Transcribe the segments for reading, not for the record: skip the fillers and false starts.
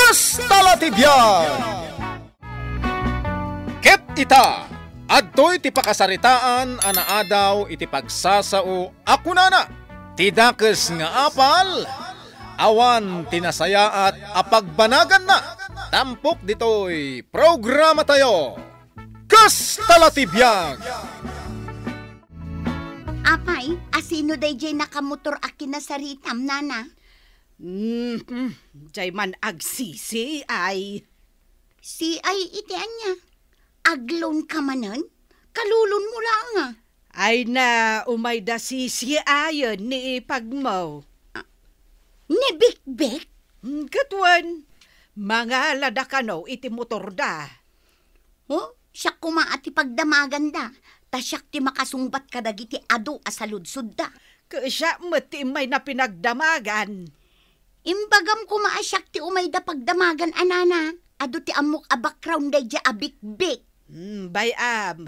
Kastalatibyan! Ket ita, adtoy ti pakasaritaan anaadaw iti pagsasao ako nana. Tidakes nga apal, awan tinasaya at apagbanagan na. Tampok ditoy programa tayo. Kastalatibyan! Apay, asino day jay nakamotor akin na saritam, nana? Jay man agsisi ay. Si ay itian niya. Aglon ka manan? Kalulon mo lang ah. Ay na umayda sisi ayon ni ipagmaw. Ni Bik-Bik? Katwan, mga ladakano iti motor da. Oh, siya kumaati pagdamagan da. Ta siya ti makasungbat ka dagiti ado asaludsud da. Kasya mati may na pinagdamagan. Imbagam kumaasyak ti umay da pagdamagan anana. Ado ti amok a background day ja a Bik-Bik. Bayam,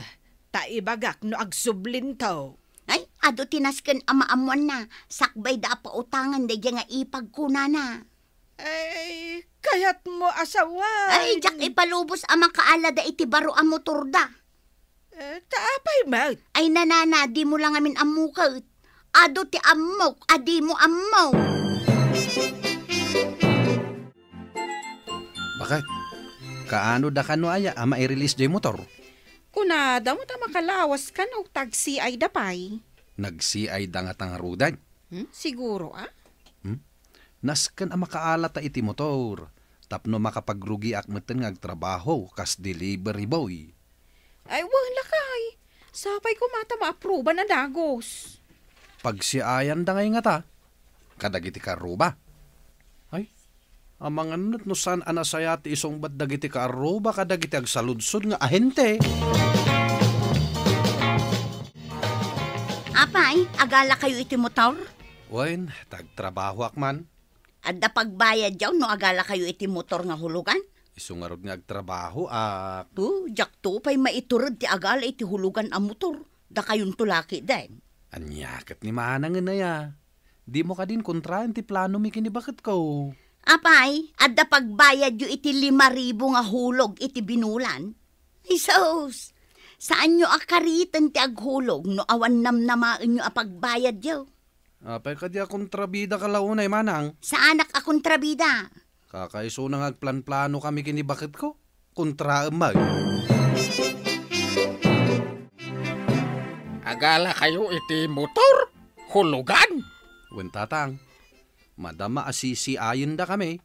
taibagak no agsublin to. Ay, ado tinasken ama-amuan na. Sakbay da pa utangan day ja nga ipagkunana. Ay, kayat mo asawa. Ay, jak ipalubos ama kaala da iti baro a motor da. Taapay mat. Ay nanana, di mo lang amin amukat. Ado ti amok, adi mo amaw. Bakit? Kaano da kano aya ama i-release jay motor? Kunada mo ta makalawas ka no tagsi ay dapay. Nagsi-ay da nga tangarudan. Siguro Nasken ama kaalata iti motor. Tapno makapagrugi akmeten nga agtrabaho kas delivery boy. Ay wala kay. Sapay ko mata ma-aproba na dagos. Pagsiayan da ngay nga ta. Kadagiti karuba. Ay, amang anot no san anasaya ti isong bat dagiti karuba kadagiti agsaludsod nga ahente. Apay, agala kayo iti motor? Wen, tagtrabaho akman. Adda pagbayad jaw no agala kayo iti motor nga hulugan? Isungarod nga agtrabaho Jak to pay maiturod ti agala iti hulugan a motor. Da kayon tulaki den. Anyakat ni manang na ya. Di mo ka din kontrahan ti plano mi kinibakit ko. Apay, adda pagbayad yu iti 5,000 nga hulog iti binulan. Isos, saan nyo akaritan ti aghulog no awan namnamaan nyo apagbayad yu? Apay ka di kontrabida ka launay manang. Sa anak akong trabida. Kakaiso nang agplan-plano kami kinibakit ko. Kontraamag. Agala kayo iti motor? Hulugan? Wen tatang, madama asisi ayon da kami.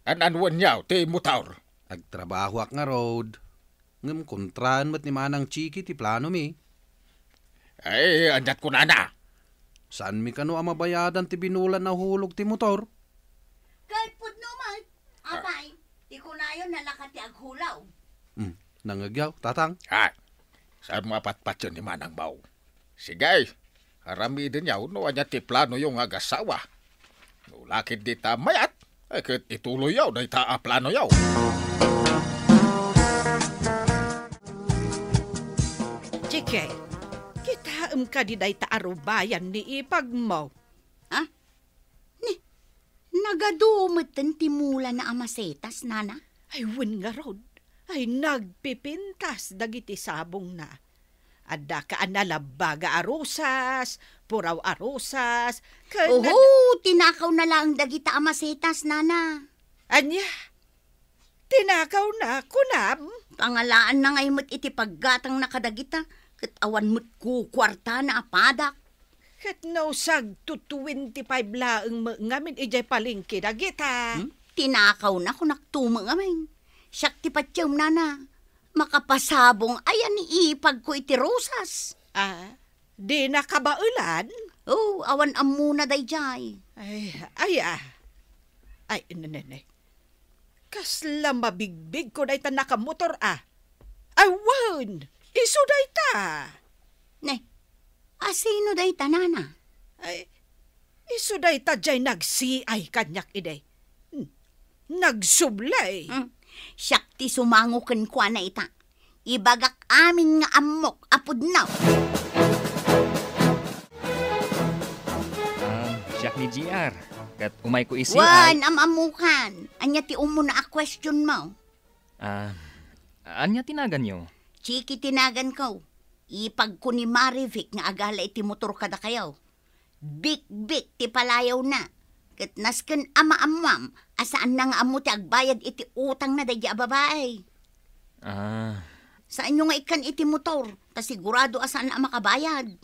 Ananwan yaw ti motor? Agtrabaho ak nga road. Ngem kontraan mat ni manang chiki ti plano mi. Ay, anjat ko na. Saan mi kano amabayadan ti binulan na hulog ti motor? Kalpud naman. Apay, di ko na yun nalakat ti aghulaw. Nangagyaw, tatang. Saan mapatpat yun ni Manang Baw? Sige, harami din yaw no anya ti plano yung agasawa. No lakid di ta mayat, ay ket ituloy yaw na ita plano yaw. Chike, kita ka di day taarubayan ni ipagmaw. Nagadumatan timula na amasetas, nana. Ay wen nga rod. Ay nagpipintas dagiti sabong na. Adda ka analabaga arusas, puraw arusas. Tinakaw na lang dagita amasetas, nana. Anya, tinakaw na kunam. Pangalaan na ngayon iti paggatang nakadagita, kat awan mo't kukwarta na apadak. Kat no sag to 25 laeng ngamin ijay palingki dagita. Tinakaw na kung naktumang amin. Siyak ti patyaw nana. Makapasabong ayan ni ipag ko iti rosas. Di nakabaulan? Awan amuna day jay. Ay, nene. Kasla mabigbig ko day ta nakamotor Awan, iso day ta. Asino day ta, nana? Ay, iso day ta jay nagsiay kanyak iday. Nagsublay. Siyak ti sumangukan kwa na ita. Ibagak amin nga amok apod na. Siya, anak ni GR. Kat umay ko isi Wan, amamukan. Anya ti umo na a question mo. Anya tinagan nyo? Chiki tinagan ko. Ipag ko ni Marivic nga agala iti motor kada kayaw. Bik-bik ti palayaw na. Kat nasken ama-amam, asaan na nga amo ti agbayad iti utang na dadya babae. Saan nyo nga ikan iti motor? Ta sigurado asaan na makabayad.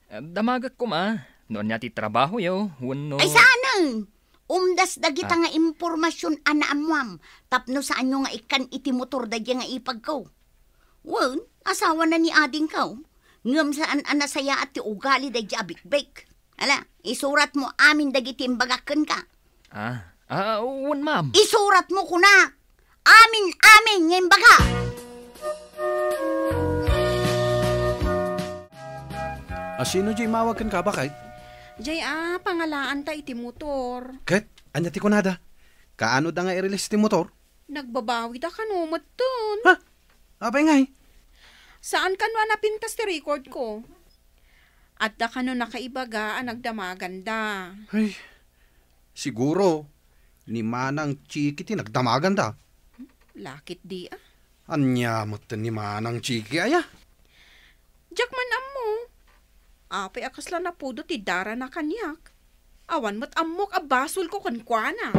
Damagak ko ma. Noon niya ti trabaho yaw. Wano... Ay sanang! Umdas dagita nga impormasyon ana amwam. Tapno saan nyo nga ikan iti motor dadya nga ipag ko. Wan, asawa na ni ading ko. Ngam saan anasaya at ti ugali dadya abik-bik. Ala, isurat mo amin dagiti imbagakan ka. Wan ma'am. Isurat mo kunak. Amin nga imbaga. Sino di mawag ka ba kahit? Jay, pangalaan ta iti motor. Kahit, anya ti kunada. Kaano da nga i-release ti motor? Nagbabawi da ka numot dun. Ha? Abay nga Saan ka no napintas ti record ko? At da ka no nakaibaga nagdamagan da. Ay, siguro, ni Manang Chiki ti nagdamagan da. Lakit di Anya mo ni Manang Chiki aya? Jackman ammo. Apay akas lang na pudo ti dara na kanyak. Awan mo't amok abasol ko kankwana.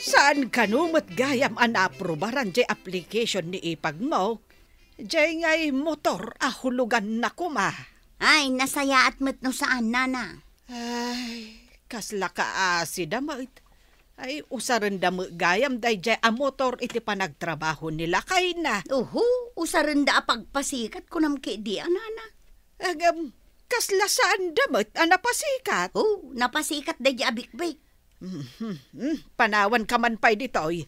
Saan ka numot gayam anaprobaran jay application ni ipag mo? Jay ngay motor ahulugan na kuma. Ay, nasaya at met no saan, nana. Ay, kasla ka damit. Ay, usaran damo gayam day jay a motor iti panagtrabaho nila kay na. Usaran da pagpasikat ko nam di nana. Agam, kasla saan damit napasikat? Napasikat day abik-bik. Panawan ka man pa'y ditoy.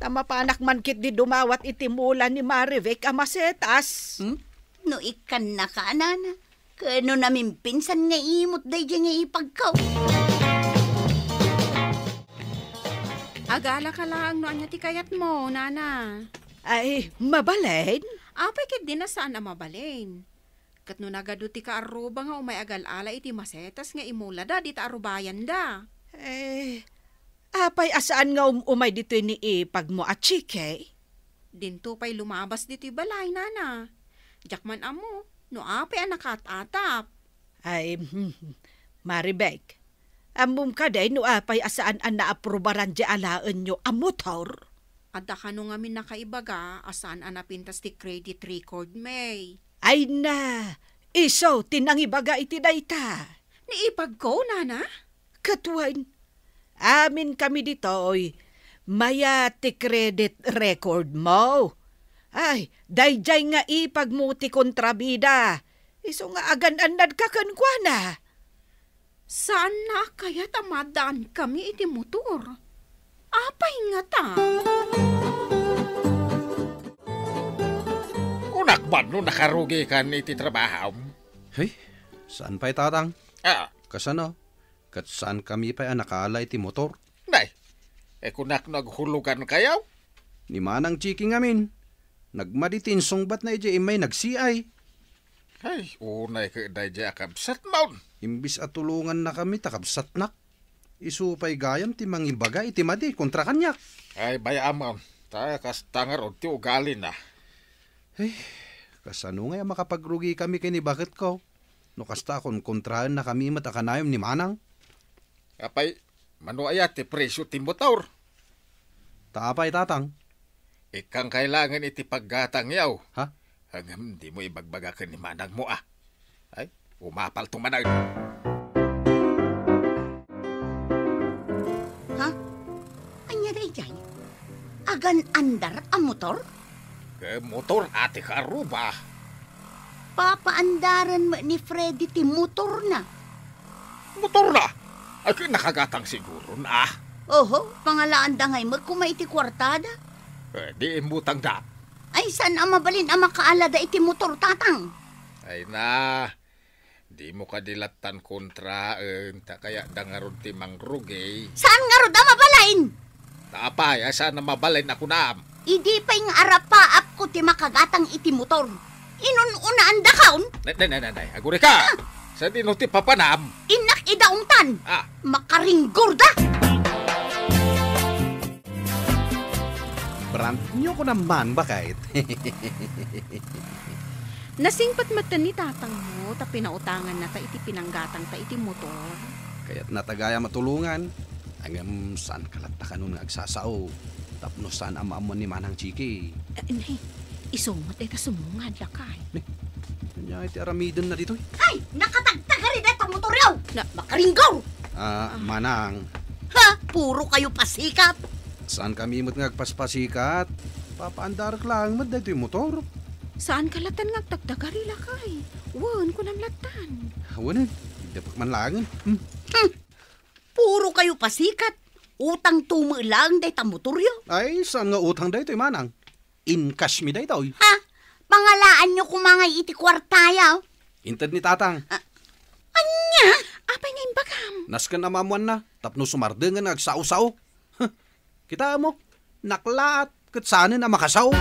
Tama panak man kit di dumawat iti mula ni Marivic amasetas. No ikan na ka, nana. Kano namin pinsan nga imot day nga ipagkaw. Agala ka lang no anya ti kayat mo, nana. Ay, mabalin? Apay kit di na saan na mabalin. Kat no nagaduti ka aruba nga umay agal-ala iti masetas nga imula da di ta arubayan da. Apay asaan nga umay dito ni ipag mo at chike? Dinto pa'y lumabas dito balay, nana. Jakman amo, no apay nakatatap. Ay, Maribec, amum ka day no apay asaan ang naaprobaran di alaan nyo ang motor? Adda ka no ngamin nakaibaga, asaan ang napintas ti credit record may. Ay na, iso tinangibaga iti dayta. Ni ipag ko, nana? Katuan, amin kami ditoy, maya ti credit record mo. Ay, dayjay nga ipagmuti kontrabida. Iso nga agan-anad ka kankwana. Saan na kaya tamadaan kami iti motor? Apay nga ta. Unak ba no nakarugi ka iti trabaho? Hey, saan pa'y tatang? Kasano? Kat saan kami pa'y nakala iti motor? Nay, kunak naghulugan kayaw? Ni Manang Chiki ngamin. Nagmaditinsong bat na iti imay nagsiay. Ay, unay ka dayja kabsat maun. Imbis at tulungan na kami takabsat nak. Isupay gayam ti mangibaga iti madi kontra kanyak. Ay, bayamam. Tayo kastangar o ti ugali na. Ay, kasano nga makapagrugi kami kini bakit ko? No kasta kon kontrahan na kami matakanayom ni Manang. Apay, manuaya ti presyo ti motor. Taapay tatang. Ikang kailangan iti paggatang yaw. Ha? Hanggang di mo ibagbagakan ni Manang mo Ay, umapal tumanag. Ha? Anya day jay? Agan andar ang motor? Motor ati karuba. Papaandaran mo ni Freddy ti motor na. Motor na? Ay, nakagatang siguro na. Pangalaan da ngay magkumay iti kwartada. Di imbutang da. Ay, saan ang mabalin ang makaalada iti motor, tatang? Ay na, di mo kadilatan kontraan, kaya dangaron ti mangrugi. Saan nga rod ang mabalain? Taapay, saan na mabalin ako na? Idi pa yung arapaap ko ti makagatang iti motor. Inununaan da kaon, Nay, aguri ka. Sa di no ti papanam. inak idaungtan. Ah, Makaringgor da. Brand nyo ko naman ba kahit? Nasingpat mata ni tatang mo, ta pinautangan na ta iti pinanggatang ta iti motor. Kaya't natagaya matulungan. Hanggang saan kalata ka nun nga agsasao. Tapno saan amaamon ni Manang Chiki. Nay, isumat ita sumungad lakay. Kanya iti aramidon na dito. Ay, nakatagtagari da itong motor yaw. Na, Makaringgor. Manang, Ha? Puro kayo pasikat. saan kami mo't ngagpaspasikat? Papaandarak lang mo dito yung motor. saan kalatan nga tagtagari lakay? Wan ko nang latan. Hawanan, hindi pa man lang. Puro kayo pasikat. Utang tumulang da itong motor yaw. Ay, saan nga utang dito yung Manang? In cash mi dito. Ha? Pangalaan nyo kung mga iti kwarta yaw. Intad ni Tatang. Anya? Apay nga imbagam. Naskan amamuan na. Tapno sumardengan nagsao-sao. Kita mo, naklaat. Kat sana na makasaw.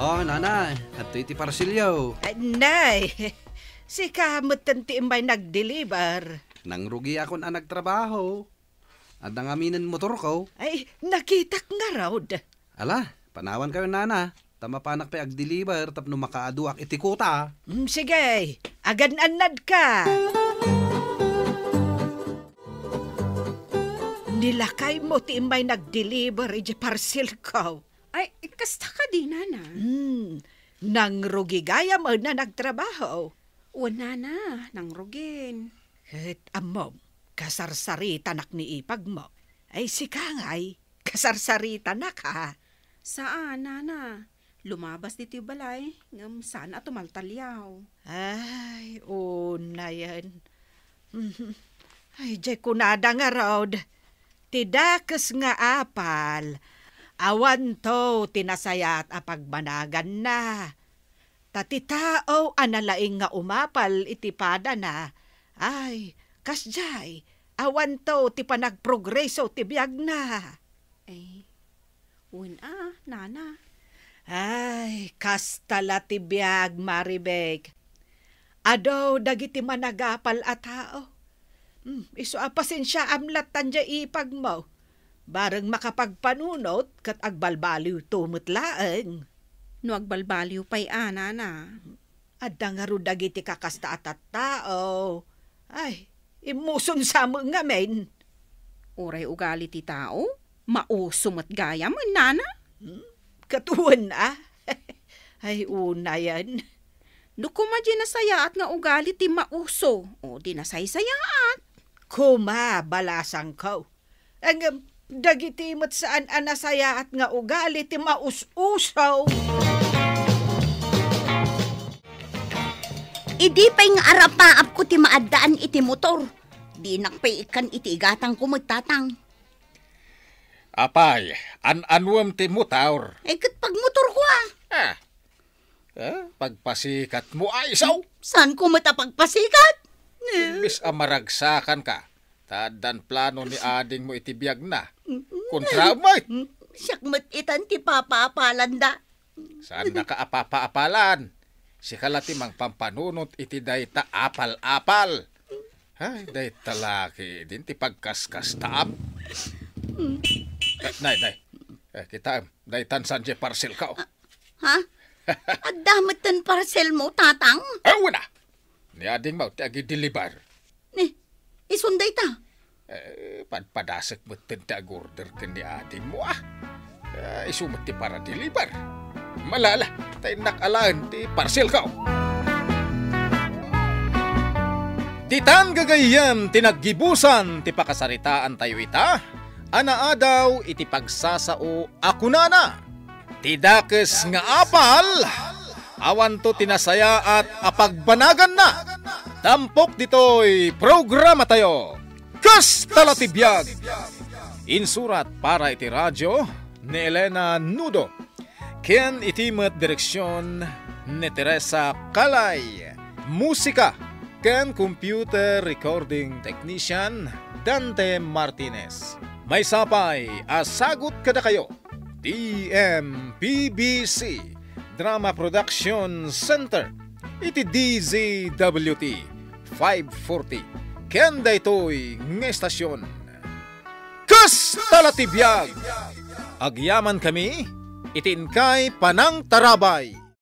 Oh, nanay. At iti parsilyo. Nay, si kamot tanti may nag-deliver. Nang rugi ako na nagtrabaho. At nangaminan motor ko. Ay, nakita nga raw. Ala, panawan kayo nana. Tama panak pa ag-deliver tapno makaaduak iti kuta. Sige, agan-anad ka. Nilakay mo ti may nag-deliver iti parcel ko. Ay, kasta ka di, nana. Nang rugi gaya mo na nagtrabaho. Wana na, nang rugin. At amom, kasarsarita nak ni ipag mo. Ay si Kangay, kasarsarita na ka. Saan, nana? Lumabas dito yung balay. Ngam sana tumaltalyaw. Ay, una yan. Ay, jay kunada nga raod. Tidakas nga apal. Awan to tinasayat apagbanagan na. Tatitao analaing nga umapal itipada na. Ay, kasjay, awan to ti panagprogreso ti biyag na. Ay, nana. Ay, kastala ti biyag, Maribek. Adaw dagiti managapal a tao. Iso apasensya amlat tanja ipag mo. Bareng makapagpanunot kat agbalbaliw tumutlaeng. No agbalbaliw pa'y nana. Adda nga ro dagiti kakasta at tao. Ay, imuson sa mga men. Oray ugali ti tao? Mausum at gaya mo, nana? Katuan na. Ay, una yan. Dukuma di nasayaat nga ugali ti mauso. O di nasaysayaat. Kuma, balasang ko. Ang dagiti mo't saan anasayaat nga ugali ti maus-usaw. Idi pa'y nga arapaap ko ti maadaan iti motor. Di nakpaikan iti igatang ko magtatang. apay, an-anwam ti mutaur. Eh, kat pag motor ko Pagpasikat mo ay isaw. Saan ko matapagpasikat? Imbis amaragsakan ka. Tadan plano ni ading mo itibiyag na. Kontra mo Siyak matitan ti papaapalan da. Saan nakaapapa-apalan? Si kalatimang pampanunot iti dayta apal-apal. Ay, dayta laki din ti pagkaskas taam. Nay. Kita, daytan sanje parcel ka. Ha? At damatan parcel mo, tatang? Wala. Ni ading mo ti agi-deliver. Isunday ta. Padasek mo ti ag-order ka ni ading mo isumot ti para deliver. Malala, tayo nakalaan ti parcel ka. Titan gagayam tinaggibusan ti pakasaritaan tayo ita. Anaa daw iti pagsasao ako na. Tidakes nga apal, awan to tinasaya at apagbanagan na. Tampok dito'y programa tayo. Kastala ti biyag. Insurat para iti radyo ni Elena Nudo. Ken itimet direksyon ni Teresa Kalay. Musika ken computer recording technician Dante Martinez. May sapay, asagot kada kayo. DMPBC Drama Production Center iti DZWT 540 ken daytoy nga estasyon. Kas talatibiyag! Agyaman kami, itin kay Panang Tarabay.